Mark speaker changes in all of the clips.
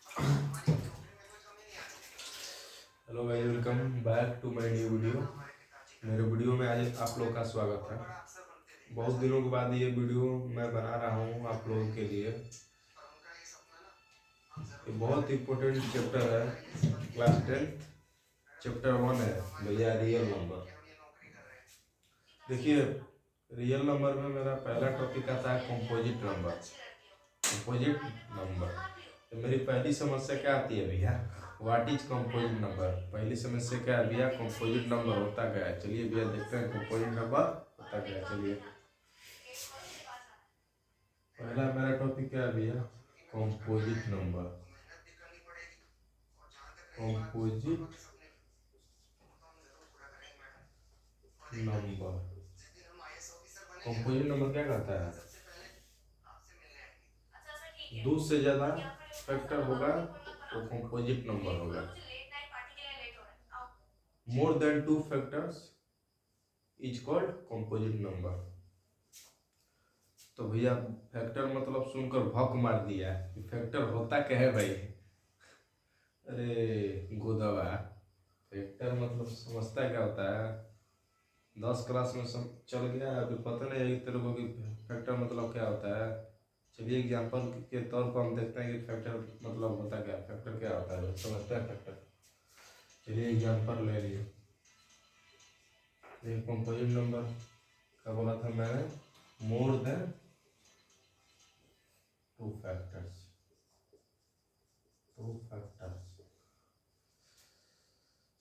Speaker 1: Hello guys, welcome back to my new video. मेरे video में आज आप लोग का स्वागत है। बहुत दिनों के बाद ये वीडियो मैं बना रहा हूँ आप लोगों के लिए। ये बहुत इम्पोर्टेंट चैप्टर है, क्लास 10 चैप्टर 1 है भैया, रियल नंबर। देखिए, रियल नंबर में मेरा पहला टॉपिक आता है कंपोजिट नंबर। कंपोजिट नंबर तो मेरी पहली समस्या क्या आती है भैया, व्हाट इज कंपोजिट नंबर। पहली समस्या क्या है भैया, कंपोजिट नंबर होता क्या है। चलिए भैया देखते हैं कंपोजिट नंबर होता क्या है। चलिए पहला मेरा टॉपिक क्या है भैया, composite number. Composite number, composite number क्या कहता है, दो से ज्यादा फैक्टर होगा तो कंपोजिट नंबर होगा। More than two factors is called composite number. तो भैया फैक्टर मतलब सुनकर भौंक मार दिया कि फैक्टर होता क्या है भाई। अरे गोदवा, फैक्टर मतलब समझता क्या होता है। 10 क्लास में सब चल गया, अभी पता नहीं है तेरे को कि फैक्टर मतलब क्या होता है। चलिए एग्जाम्पल के तौर पर हम देखते हैं कि फैक्टर मतलब होता क्या है, फैक्टर क्या होता है, समझते हैं फैक्टर। चलिए एग्जाम्पल ले लिए, ये कंपोजिट नंबर का बोला था मैंने, more than two factors. Two factors,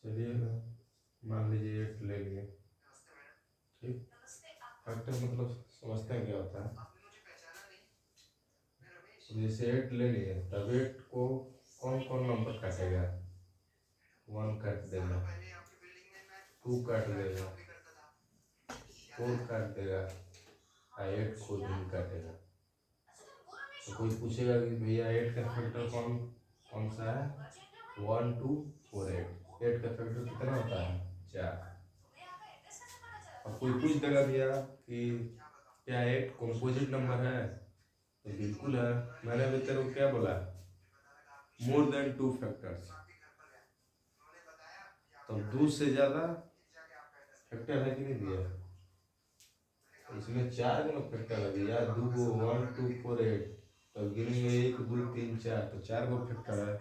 Speaker 1: चलिए मान लीजिए 8 ले लिए, ठीक। फैक्टर मतलब समझते हैं क्या होता है। जैसे 8 ले लिए तब 8 को कौन कौन नंबर काटेगा, 1 काट देगा, 2 काट देगा, 4 काट देगा, 8 खुद ही काटेगा। तो कोई पूछेगा कि भैया 8 का फैक्टर कौन कौन सा है, 1 2 4 8। 8 का फैक्टर कितना होता है, 4। अब कोई पूछ देगा भैया कि क्या 8 कंपोजिट नंबर है, तो बिल्कुल है। मैंने अभी तेरे को क्या बोला, मोर देन टू फैक्टर्स। तो 2 से ज्यादा फैक्टर है कि नहीं भैया, इसमें 4 गुना फैक्टर है भैया, 2 गो 1 2 4 8। तो गिनेंगे 1 2 3 4, तो 4 गो फैक्टर है।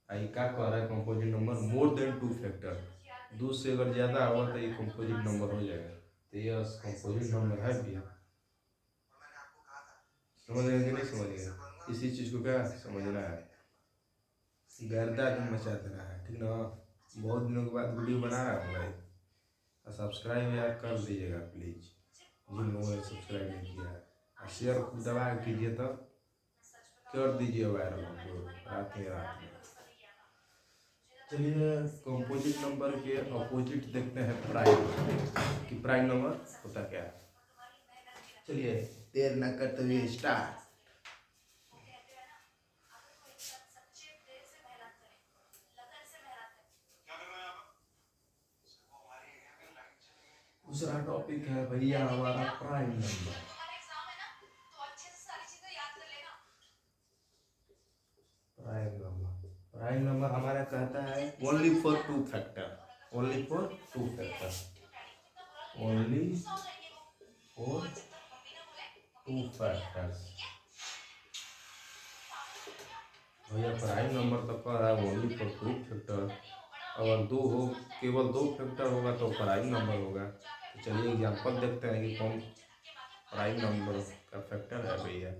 Speaker 1: आई क्या कह रहा है, composite number more than two factor. 2 से अगर ज्यादा होगा तो ये कंपोजिट नंबर हो जाएगा। तो ये कंपोजिट नंबर है भैया। समझ गए कि नहीं समझ गए, इसी चीज को क्या समझना है, गर्दा दिन मचा देना है, ठीक ना। बहुत दिनों के बाद वीडियो बना रहा हूँ भाई, सब्सक्राइब यार कर दीजिएगा प्लीज, जिन लोगों ने सब्सक्राइब नहीं किया है। और शेयर दबा कीजिए, तब कर दीजिए वायरल हमको रात में रात में। चलिए कंपोजिट नंबर के अपोजिट देखते हैं, प्राइम, कि प्राइम नंबर होता क्या है। चलिए देर न करते हुए स्टार्ट। दूसरा टॉपिक है भैया हमारा prime number. Prime number, prime number हमारा कहता है only for two factor, only for two factor, only for two factors. भैया प्राइम नंबर तो कह रहा है ओनली फॉर टू फैक्टर, अगर दो हो, केवल 2 फैक्टर होगा तो प्राइम नंबर होगा। तो चलिए एग्जांपल देखते हैं कि कौन प्राइम नंबर का फैक्टर है भैया।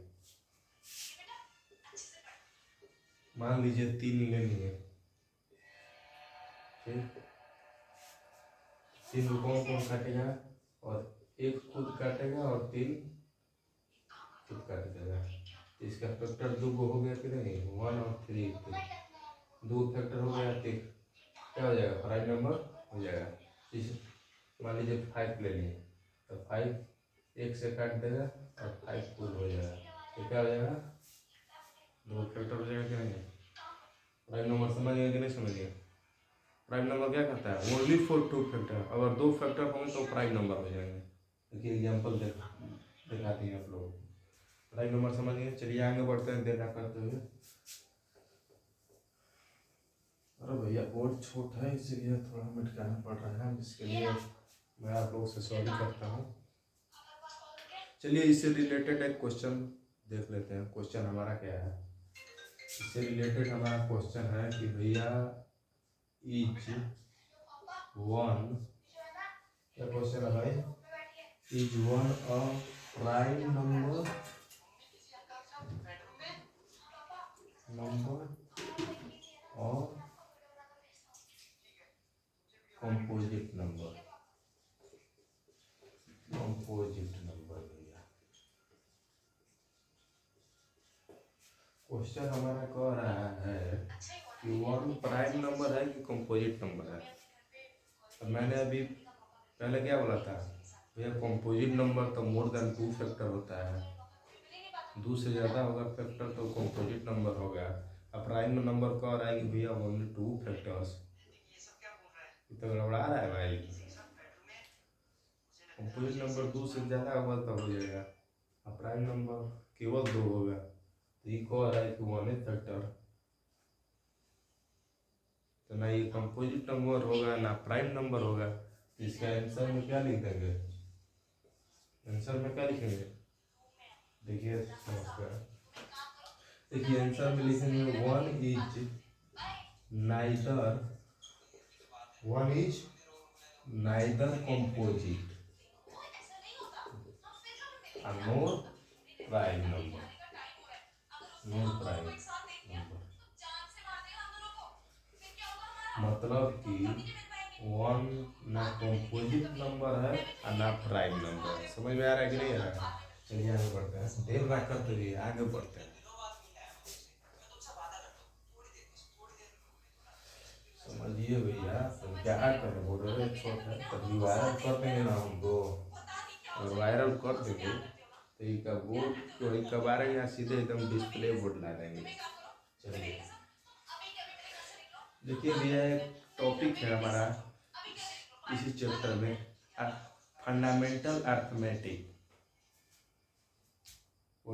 Speaker 1: मान लीजिए 3 ले लिए, ठीक। 3 को कौन कौन काटेगा, और 1 खुद काटेगा और 3 खुद काट देगा। इसका फैक्टर 2 को हो गया कि नहीं, 1 और 3, 2 फैक्टर हो गया, तो क्या हो जाएगा, प्राइम नंबर हो जाएगा। इस मान लीजिए 5 ले लिए, तो 5 1 से काट देगा और 5 खुद हो जाएगा, तो क्या हो जाएगा, 2 फैक्टर हो जाएगा कि नहीं। प्राइम नंबर समझ गए कि नहीं समझ गए। प्राइम नंबर क्या कहता है, ओनली फॉर टू फैक्टर, अगर 2 फैक्टर होंगे तो प्राइम नंबर हो जाएंगे। देखिए एग्जाम्पल दिखाते हैं आप लोग, प्राइम नंबर समझ गए। चलिए आगे बढ़ते हैं देर ना करते हुए। अरे भैया बोर्ड छोटा है इसीलिए थोड़ा मिटकाना पड़ रहा है, जिसके लिए मैं आप लोगों से सॉरी करता हूँ। चलिए इससे रिलेटेड एक क्वेश्चन देख लेते हैं। क्वेश्चन हमारा क्या है, इससे रिलेटेड हमारा क्वेश्चन है कि भैया इज वन, क्या क्वेश्चन है भाई, is one a prime number और कंपोजिट नंबर। भैया क्वेश्चन हमारा कह रहा है कि वन प्राइम नंबर है कि कंपोजिट नंबर है। तो मैंने अभी पहले क्या बोला था भैया, कंपोजिट नंबर तो मोर देन 2 फैक्टर होता है, 2 से ज़्यादा होगा फैक्टर तो कंपोजिट नंबर होगा। अब प्राइम नंबर कह रहा है कि भैया ओनली 2 फैक्टर्स, तो गड़बड़ा रहा है भाई। कंपोजिट नंबर 2 से ज़्यादा होगा तो हो जाएगा, अब प्राइम नंबर केवल 2 होगा, तो ये कह रहा है कि 1 फैक्टर, तो ना ये कंपोजिट नंबर होगा ना प्राइम नंबर होगा। तो इसका आंसर में क्या लिख देंगे, आंसर में क्या लिखेंगे, देखिए समझकर, देखिए आंसर में लिखेंगे one is neither composite NOR prime number, मतलब कि वन ना कंपोजिट नंबर है और ना प्राइम नंबर है। समझ में आ रहा है कि नहीं आ रहा है? चलिए आगे बढ़ते हैं, देर ना करते हुए आगे बढ़ते हैं। समझिए भैया, तो क्या करें, बॉर्डर छोट है तभी वायरल कर देंगे ना हमको, अगर वायरल कर देंगे तो इसका बोर्ड तो इसका बारे में सीधे एकदम डिस्प्ले बोर्ड ला देंगे। चलिए देखिए भैया, एक टॉपिक है हमारा इसी चैप्टर में, फंडामेंटल अर्थमेटिक। वो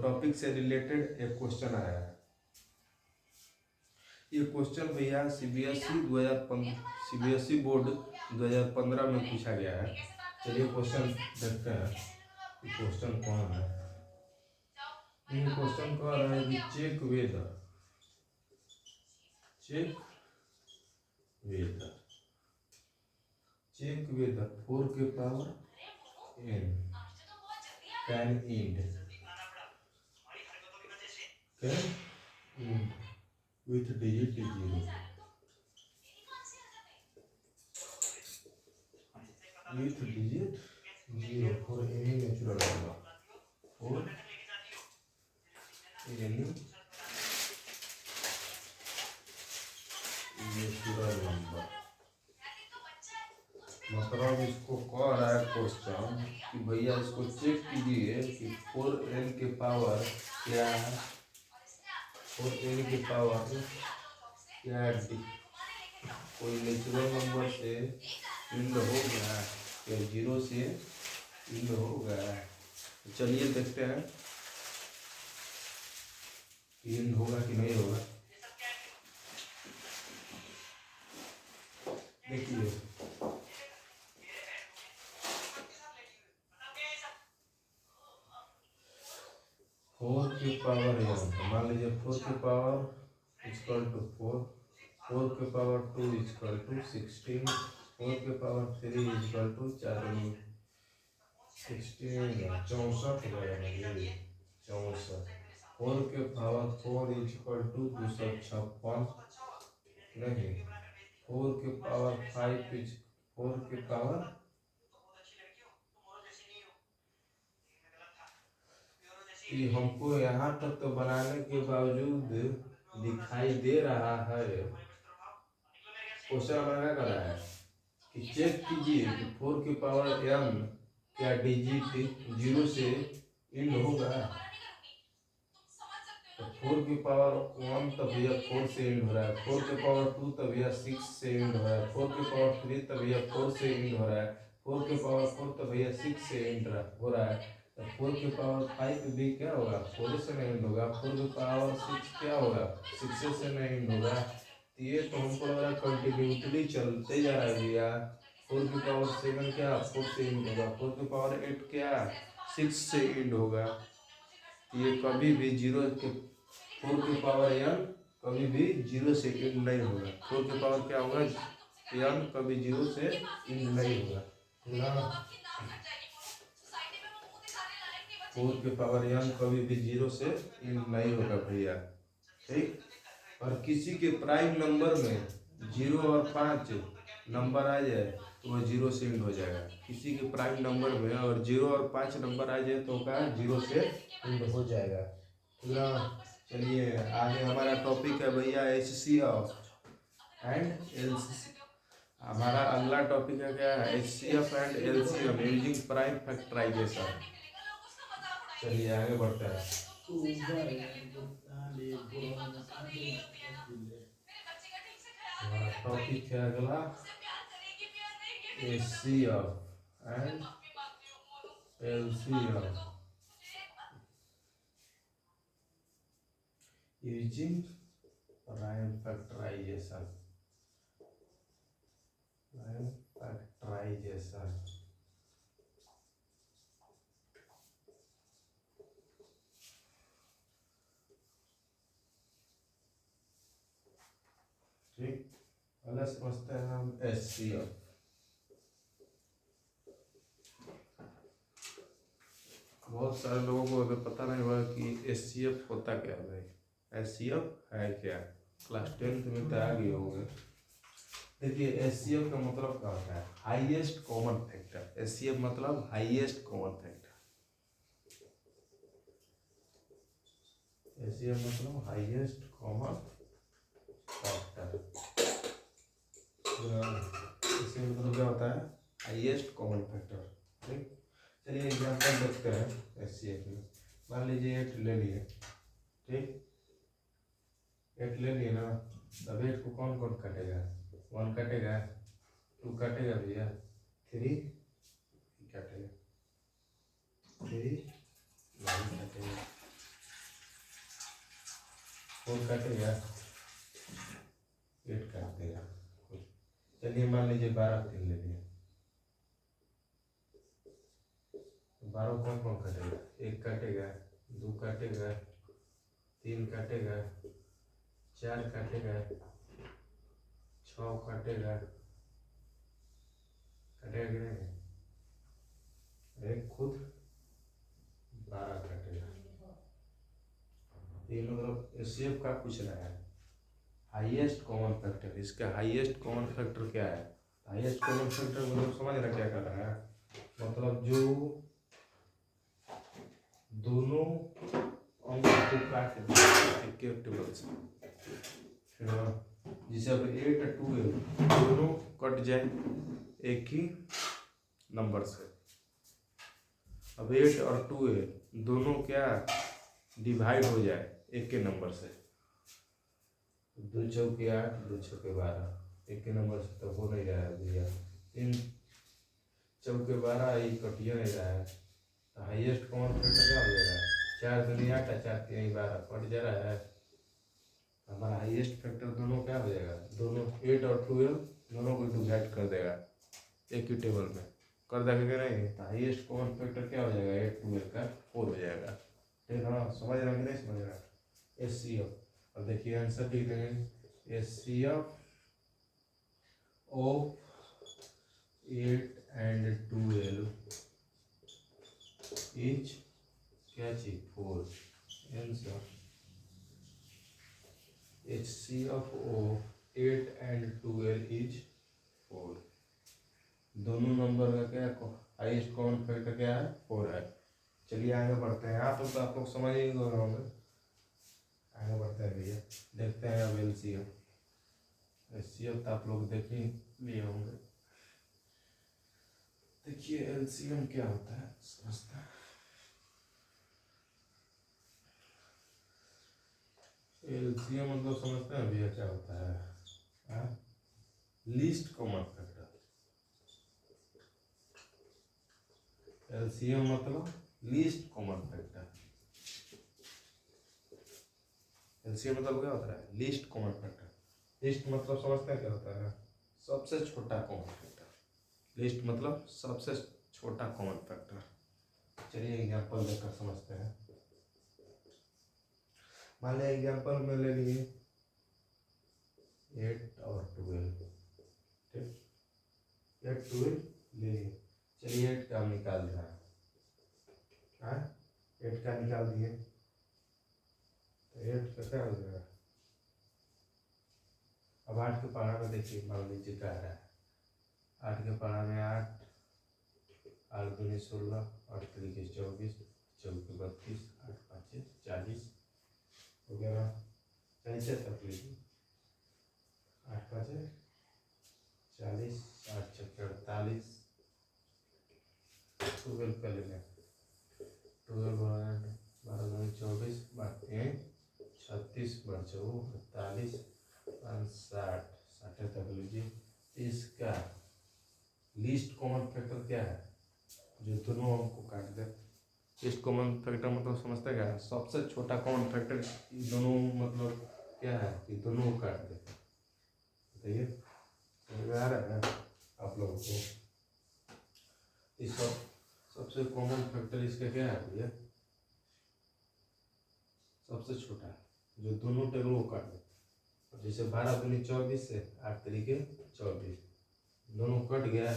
Speaker 1: टॉपिक से रिलेटेड एक क्वेश्चन आया है। ये क्वेश्चन भैया सीबीएसई बोर्ड 2015 में पूछा गया है। चलिए क्वेश्चन देखते हैं, क्वेश्चन कौन है। ये क्वेश्चन कह रहा है कि चेक वेदर 4 के power n can end with digit 0 for any natural number, for any natural number. मतलब इसको कह रहा है क्वेश्चन कि भैया इसको चेक कीजिए कि 4n के पावर क्या है, 4n के पावर क्या है, कोई नेचुरल नंबर से इंड हो गया या 0 से इंड हो गया। चलिए देखते हैं इंड होगा कि नहीं होगा। देखिए 4 की पावर n, तो मान लीजिए 4 की पावर इक्वल टू 4, 4 के पावर 2 इक्वल टू 16, 4 के पावर 3 इक्वल टू 4 16 64 हो जाएगा, 64। 4 के पावर 4 इक्वल टू 256 नहीं, 4 के पावर 5 4 के पावर कि हमको यहाँ तक तो बनाने के बावजूद दिखाई दे रहा है। क्वेश्चन हमारा क्या कर रहा है कि चेक कीजिए कि 4 की पावर m क्या डिजिट 0 से इंड होगा। तो 4 की पावर 1 तब भैया 4 से इंड हो रहा है, 4 के पावर 2 तब भैया 6 से इंड हो रहा है, 4 के पावर 3 तब भैया 4 से इंड हो रहा है, 4 के पावर 4 तब भैया 6 से इंड हो रहा है। तो 4 के पावर 5 भी क्या होगा, 4 से नहीं एंड होगा। 4 के पावर 6 क्या होगा, 6 से नहीं एंड होगा। तो ये तो हमको लग रहा है कंटिन्यूटली चलते जा रहा है भैया। 4 के पावर 7 क्या 4 से एंड होगा। 4 के पावर 8 क्या 6 से एंड होगा। ये कभी भी 4 के पावर n कभी भी 0 से एंड नहीं होगा। 4 के पावर क्या होगा, n कभी 0 से एंड नहीं होगा ना। 4 के पावर n कभी भी 0 से एंड नहीं होगा भैया, ठीक। और किसी के प्राइम नंबर में 0 और 5 नंबर आ जाए तो वह 0 से एंड हो जाएगा। किसी के प्राइम नंबर में और 0 और 5 नंबर आ जाए तो क्या 0 से एंड हो जाएगा, ठीक ना। चलिए आगे हमारा टॉपिक है भैया HCF एंड LCM। हमारा अगला टॉपिक है क्या है, HCF and LCM using prime factorisation. चलिए आगे बढ़ते हैं। हमारा टॉपिक है अगला HCF and LCM using prime factorisation. ठीक, पहले समझते हैं हम HCF। बहुत सारे लोगों को अगर पता नहीं हुआ कि HCF होता क्या है भाई, HCF है क्या, क्लास 10th में तो आ गए होंगे। देखिए HCF का मतलब क्या होता है, हाईएस्ट कॉमन फैक्टर। HCF मतलब हाईएस्ट कॉमन फैक्टर। HCF मतलब हाईएस्ट कॉमन फैक्टर। इससे मतलब क्या होता है, हाईएस्ट कॉमन फैक्टर, ठीक। चलिए एग्जाम्पल देखते हैं HCF में। मान लीजिए 8 ले लिए, ठीक। 8 ले लिए ना, तब 8 को कौन कौन काटेगा, 1 काटेगा, 2 काटेगा भैया, 3 काटेगा, 3 नहीं काटेगा, 4 काटेगा, 8 काट देगा। चलिए मान लीजिए 12 3 ले लिए, 12 कौन कौन काटेगा, 1 काटेगा, 2 काटेगा, 3 काटेगा, 4 काटेगा, 6 काटेगा, काटेगा कि नहीं, एक खुद 12 काटेगा। ये मतलब HCF का पूछ रहा है, हाईएस्ट कॉमन फैक्टर। इसका हाईएस्ट कॉमन फैक्टर क्या है, हाईएस्ट कॉमन फैक्टर मतलब समझ रहा क्या कर रहा है, मतलब जो दोनों अंक को काट दे एक टेबल से, जैसे अब 8 और 2 दोनों कट जाए एक ही नंबर से। अब 8 और 2 दोनों क्या डिवाइड हो जाए एक के नंबर से, 2 चौके 8, 2 छक्के 12, एक के नंबर से तो हो नहीं रहा है भैया। 3 चौके 12 ये कटिया नहीं रहा है, तो हाईएस्ट कॉमन फैक्टर क्या हो जाएगा, 4 दूनी 8, 4 3 12 कट जा रहा है। हमारा हाईएस्ट फैक्टर दोनों क्या हो जाएगा, दोनों 8 और 12 दोनों को डिवाइड कर देगा एक ही टेबल में, कर देगा नहीं, तो हाईएस्ट कॉमन फैक्टर क्या हो जाएगा, 8 12 का 4 हो जाएगा, ठीक है ना। समझ रहा कि नहीं समझ रहा, HCF। अब देखिए आंसर लिख देंगे, HCF ऑफ 8 and 12 इज क्या चीज 4। Answer HCF of 8 and 12 is 4। दोनों नंबर का क्या हाईएस्ट कॉमन फैक्टर क्या है, 4 है। चलिए आगे बढ़ते हैं, यहाँ तो आप लोग समझ ही गए होंगे। आगे बढ़ते हैं भैया, देखते हैं अब HCF तो आप लोग देख ही लिए होंगे। देखिए LCM क्या होता है समझते हैं। LCM मतलब समझते हैं भैया क्या होता है, लीस्ट कॉमन फैक्टर। LCM मतलब लीस्ट कॉमन फैक्टर। एलसीएम मतलब क्या होता है? Least common factor. लीस्ट मतलब समझते हैं क्या होता है? सबसे छोटा कॉमन फैक्टर। लिस्ट मतलब सबसे छोटा कॉमन फैक्टर। चलिए एग्जाम्पल देखकर समझते हैं। मान लिया एग्जाम्पल में ले लिए 8 और 12, ठीक, 8 12 ले लिए। चलिए 8 का हम निकाल रहा है, 8 का निकाल दिए तो 8 का क्या हो जाएगा? अब 8 के पढ़ा में देखिए, मान लीजिए क्या रहा है 8 के पढ़ा में 8 8 दूनी 16, 8 तरीके 24, 24 32, 8 5 40 हो गया। 40 तक लीजिए, 8 5 40, 8 6 48, 12 का लेंगे, 12 12 24 32 36 बच्चों 48 60 60 तक लीजिए। इसका लीस्ट कॉमन फैक्टर क्या है? जो दोनों अंक को काट दे। लीस्ट कॉमन फैक्टर मतलब समझते क्या है? सबसे छोटा कॉमन फैक्टर दोनों मतलब क्या है कि दोनों को काट दे। बताइए समझ आ रहा है आप लोगों को? इस सबसे कॉमन फैक्टर इसका क्या है भैया? सबसे छोटा जो दोनों टेबल को काट दे। जैसे 12 दूनी 24 से 8 तरीके 24, दोनों कट गया,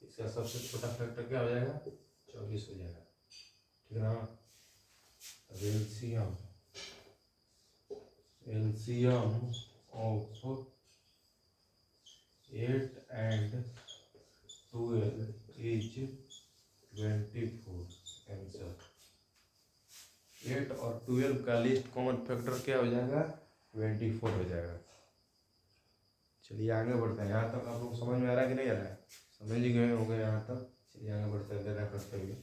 Speaker 1: इसका सबसे छोटा फैक्टर क्या हो जाएगा? 24 हो जाएगा, ठीक है ना? अब LCM of 8 and 12 is 24। Answer 8 और 12 का लीस्ट कॉमन फैक्टर क्या हो जाएगा? 24 हो जाएगा। चलिए आगे बढ़ते हैं। यहाँ तक आप लोग समझ में आ रहा है कि नहीं आ रहा है? समझ ही गए होंगे यहाँ तक। चलिए आगे बढ़ते हैं जरा करते हुए।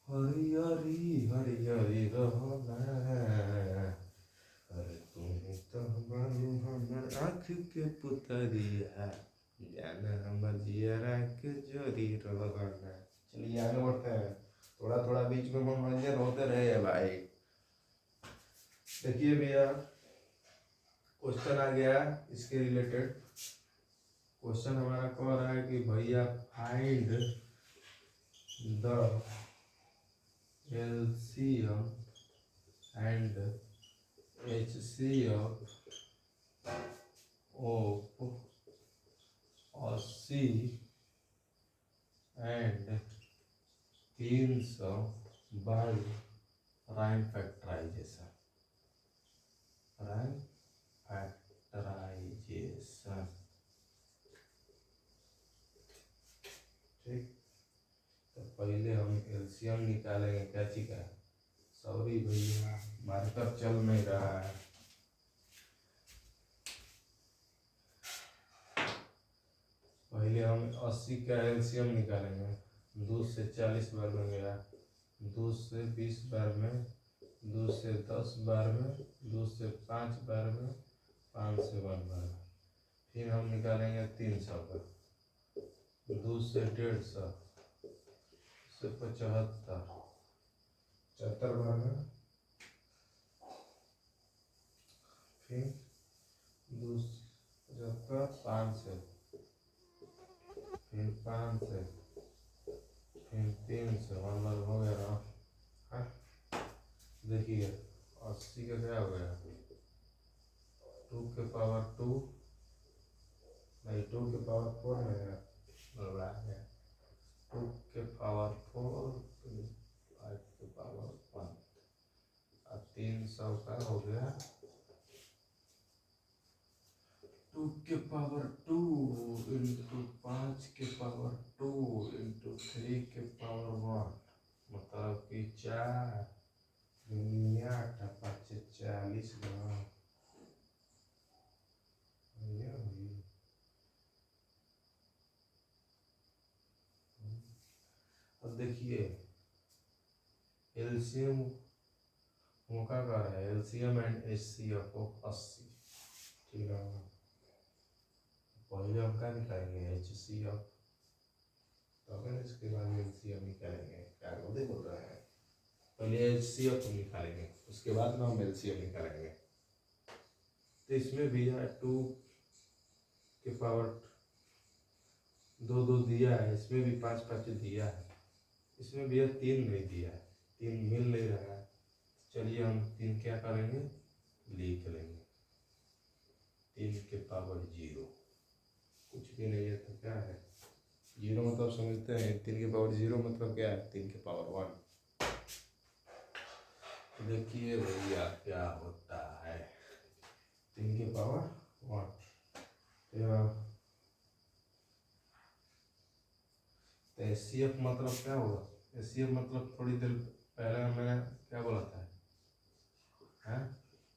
Speaker 1: हरियारी हरियारी अरे तुम्हें तो मालूम हमर आँख के पुतरिया जाना हमर जियरा के जोरी रहना। चलिए आगे बढ़ते हैं। थोड़ा थोड़ा बीच में मनोरंजन होते रहे भाई। देखिए भैया क्वेश्चन आ गया इसके रिलेटेड। क्वेश्चन हमारा कह रहा है कि भैया find the LCM and HCF of 80 and 300 by prime factorisation. Prime factorisation, ठीक। तो पहले हम एलसीएम निकालेंगे क्या चीज का? सॉरी भैया मार्कर चल नहीं रहा है। पहले हम 80 का एलसीएम निकालेंगे। 2 से 40 बार में गया, 2 से 20 बार में, 2 से 10 बार में, 2 से 5 बार में, 5 से 1 बार में। फिर हम निकालेंगे 300 का, 2 से 150 से 75 75 बार में। फिर 2 75 5 से, फिर 5 से, फिर 3 से 1 बार हो गया ना। हाँ देखिए 80 का क्या हो गया? 2 के पावर 2 नहीं 2 के पावर 4 में गया, गड़बड़ा गया। 2 के पावर 4 5 के पावर 1 और 300 का हो गया 2 के पावर 2 इंटू 5 के पावर 2 इंटू 3 के पावर 1, मतलब कि 4 दुनिया 5 40 ग्राम। अब देखिए एलसीएम मौका का है, एलसीएम एंड एचसीएफ ऑफ 80, ठीक है। पहले हम क्या निकालेंगे? एचसीएफ, तो अपन इसके बाद एलसीएम निकालेंगे। क्या गलती बोल रहे हैं? पहले एचसीएफ हम निकालेंगे, उसके बाद में हम एलसीएम निकालेंगे। तो इसमें भी है 2 के पावर 2 दिया है, इसमें भी 5 दिया है, इसमें भी 3 नहीं दिया है, 3 मिल नहीं रहा है। चलिए हम 3 क्या करेंगे, लिख लेंगे। 3 के पावर 0 कुछ भी नहीं है तो क्या है, 0 मतलब समझते हैं। 3 के पावर 0 मतलब क्या है, 3 के पावर 1। देखिए भैया क्या होता है, 3 के पावर 1। तो एचसीएफ मतलब क्या होगा, एचसीएफ मतलब थोड़ी देर पहले मैंने क्या बोला था,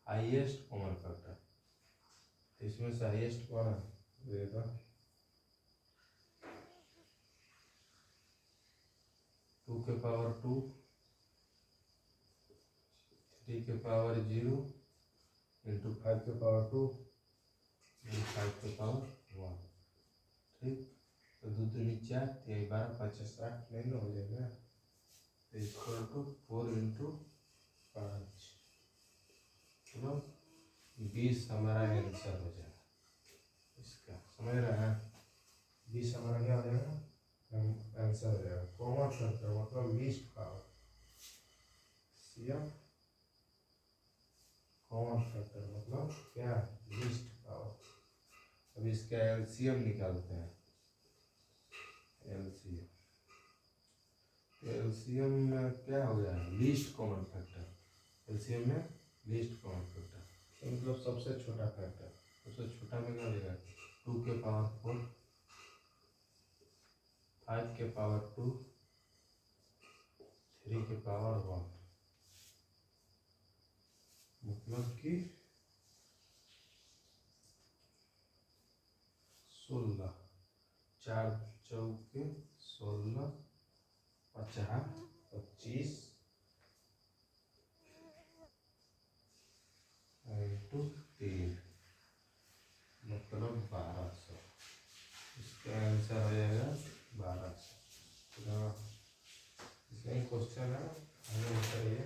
Speaker 1: हाईएस्ट कॉमन फैक्टर। इसमें से हाईएस्ट कौन है, 2 के पावर 2, 3 के पावर 0 इंटू 5 के पावर 2 इंटू 5 के पावर 1। ठीक, तो 2 दूनी 4, 3 12, 5 60 नहीं ना हो जाएगा। तो इक्वल टू 4 इंटू 5, चलो 20 हमारा आंसर हो जाएगा इसका। समझ रहे हैं, 20 हमारा क्या हो जाएगा, आंसर हो जाएगा। कॉमन फैक्टर मतलब least power, CF common factor मतलब क्या, लीस्ट पावर। अब इसका एलसीएम निकालते हैं। एलसीएम, एलसीएम में क्या हो गया, लीस्ट कॉमन फैक्टर। एलसीएम में लीस्ट कॉमन फैक्टर मतलब सबसे छोटा फैक्टर। सबसे छोटा में क्या हो जाएगा, 2 के पावर 4, 5 के पावर 2, 3 के पावर 1, मतलब कि 16, 4 चौके 16, 50, 25 इंटू 3 मतलब 1200। इसका आंसर हो जाएगा 1200। इसका ही क्वेश्चन है, हमें बताइए।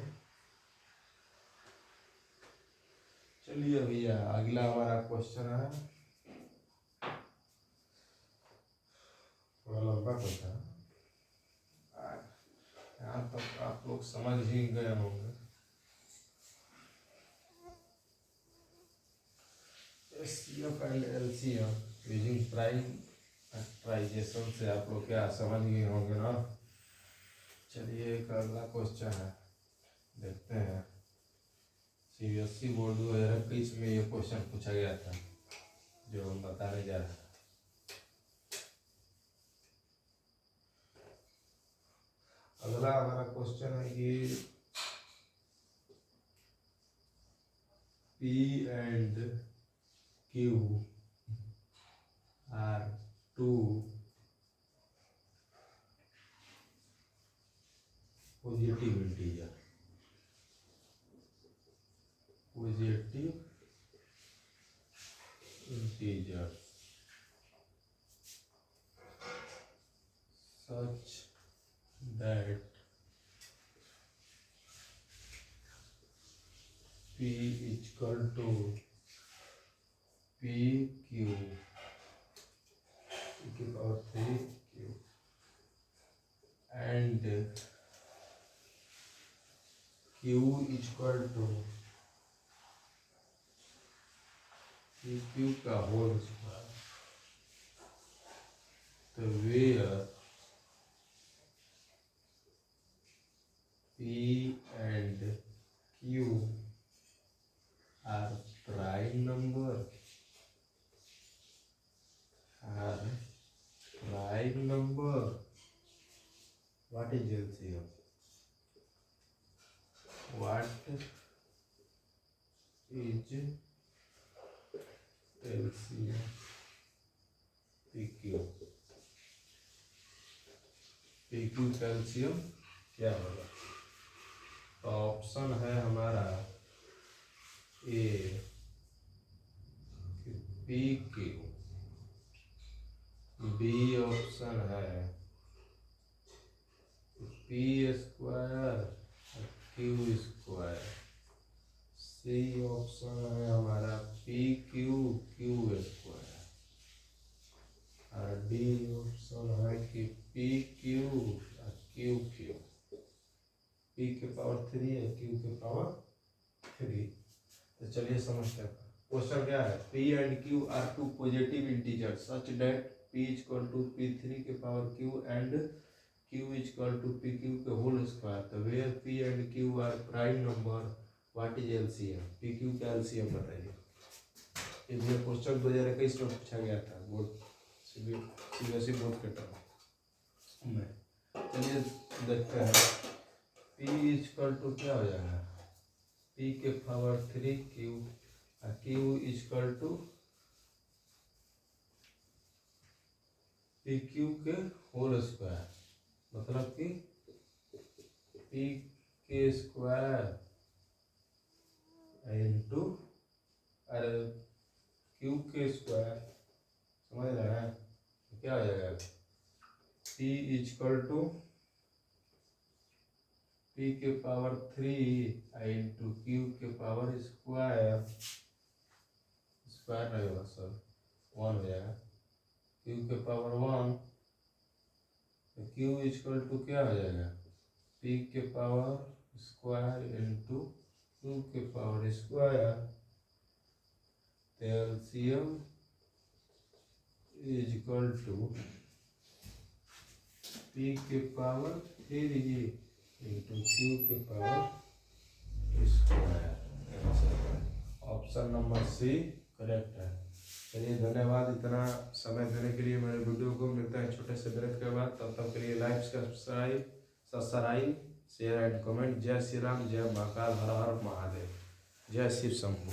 Speaker 1: चलिए भैया अगला हमारा क्वेश्चन है, थोड़ा लंबा क्वेश्चन है, यहाँ तक आप लोग समझ ही गए होंगे। HCF and LCM using factorisation से आप लोग क्या समझ गए होंगे ना। चलिए एक अगला क्वेश्चन है, देखते हैं। सीबीएसई बोर्ड 2021 में ये क्वेश्चन पूछा गया था जो हम बताने जा रहे हैं। अगला हमारा क्वेश्चन है कि P and Q are 2 positive integer, such that P is equal to PQ e की power 3Q and Q is equal to PQ का होल स्क्वायर। तो where P and Q are prime number, what is LCM? What is LCM? PQ, PQ का LCM क्या होगा? तो option है हमारा ए PQ, B option है सही ऑप्शन है हमारा पी क्यू क्यू स्क्वायर, और डी ऑप्शन है कि P Q Q Q, P के पावर 3 है क्यू के पावर 3। तो चलिए समझते हैं क्वेश्चन क्या है। P and q are two positive integer such that p equal to पी3 के power q and q equal to p q के होल स्क्वायर। तो where p and q are prime number what is LCM, p q का LCM बताइए। ये question 2021 में पूछा गया था बोर्ड सीबीएसई बोर्ड के टर्म में। चलिए देखते हैं पी इक्वल टू क्या हो जाएगा, पी के पावर 3 क्यू और q equal to p q के होल स्क्वायर, मतलब कि पी के स्क्वायर इंटू अरे क्यू के स्क्वायर, समझ रहे हैं। तो क्या हो जाएगा पी इक्वल टू पी के पावर 3 इंटू क्यू के पावर स्क्वायर, स्क्वायर नहीं होगा सर 1 हो जाएगा, क्यू के पावर 1, तो क्यू इक्वल टू क्या हो जाएगा पी के पावर स्क्वायर इंटू क्यू के power square. LCM is equal to p के पावर 3 इंटू क्यू के power square. Option number C correct है। चलिए धन्यवाद इतना समय देने के लिए मेरे वीडियो को। मिलता है छोटे से ब्रेक के बाद, तब तक के लिए like subscribe share and comment. जय श्री राम, जय महाकाल, हर हर महादेव, जय शिव शंभू।